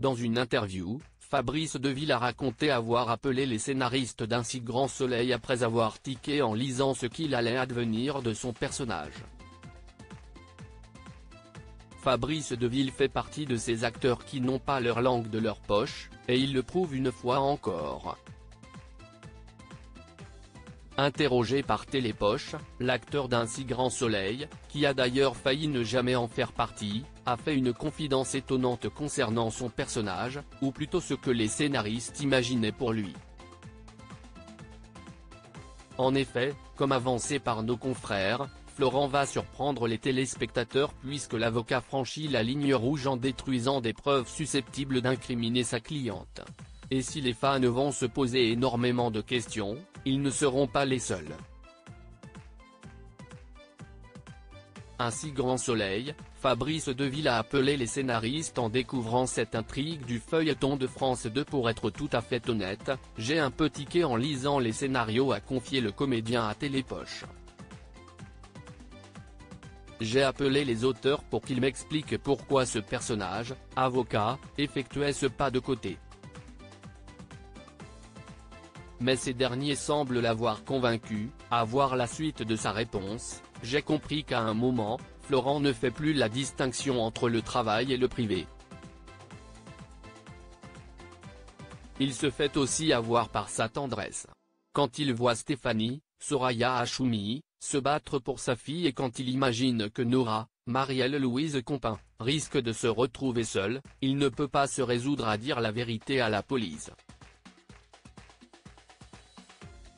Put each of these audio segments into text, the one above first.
Dans une interview, Fabrice Deville a raconté avoir appelé les scénaristes d'Un si grand soleil après avoir tiqué en lisant ce qu'il allait advenir de son personnage. Fabrice Deville fait partie de ces acteurs qui n'ont pas leur langue de leur poche, et il le prouve une fois encore. Interrogé par Télépoche, l'acteur d'Un si grand soleil, qui a d'ailleurs failli ne jamais en faire partie, a fait une confidence étonnante concernant son personnage, ou plutôt ce que les scénaristes imaginaient pour lui. En effet, comme avancé par nos confrères, Florent va surprendre les téléspectateurs puisque l'avocat franchit la ligne rouge en détruisant des preuves susceptibles d'incriminer sa cliente. Et si les fans vont se poser énormément de questions, ils ne seront pas les seuls. Un si grand soleil, Fabrice Deville a appelé les scénaristes en découvrant cette intrigue du feuilleton de France 2. Pour être tout à fait honnête, j'ai un peu tiqué en lisant les scénarios, a confié le comédien à Télépoche. J'ai appelé les auteurs pour qu'ils m'expliquent pourquoi ce personnage, avocat, effectuait ce pas de côté. Mais ces derniers semblent l'avoir convaincu. À voir la suite de sa réponse, j'ai compris qu'à un moment, Florent ne fait plus la distinction entre le travail et le privé. Il se fait aussi avoir par sa tendresse. Quand il voit Stéphanie, Soraya Achoumi, se battre pour sa fille et quand il imagine que Nora, Marielle-Louise Compin, risque de se retrouver seule, il ne peut pas se résoudre à dire la vérité à la police.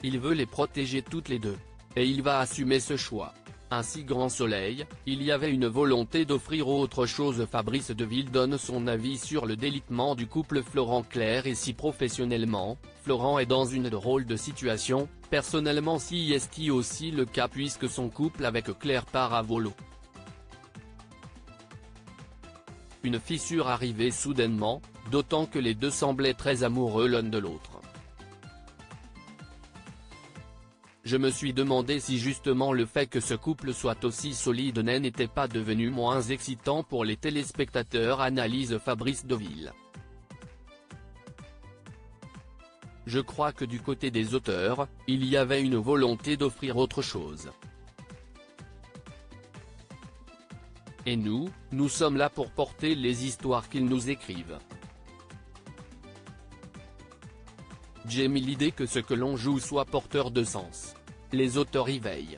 Il veut les protéger toutes les deux. Et il va assumer ce choix. Un si grand soleil, il y avait une volonté d'offrir autre chose. Fabrice Deville donne son avis sur le délitement du couple Florent-Claire et si professionnellement, Florent est dans une drôle de situation, personnellement si est aussi le cas puisque son couple avec Claire part à volo. Une fissure arrivée soudainement, d'autant que les deux semblaient très amoureux l'un de l'autre. Je me suis demandé si justement le fait que ce couple soit aussi solide n'était pas devenu moins excitant pour les téléspectateurs, analyse Fabrice Deville. Je crois que du côté des auteurs, il y avait une volonté d'offrir autre chose. Et nous sommes là pour porter les histoires qu'ils nous écrivent. J'ai mis l'idée que ce que l'on joue soit porteur de sens. Les auteurs y veillent.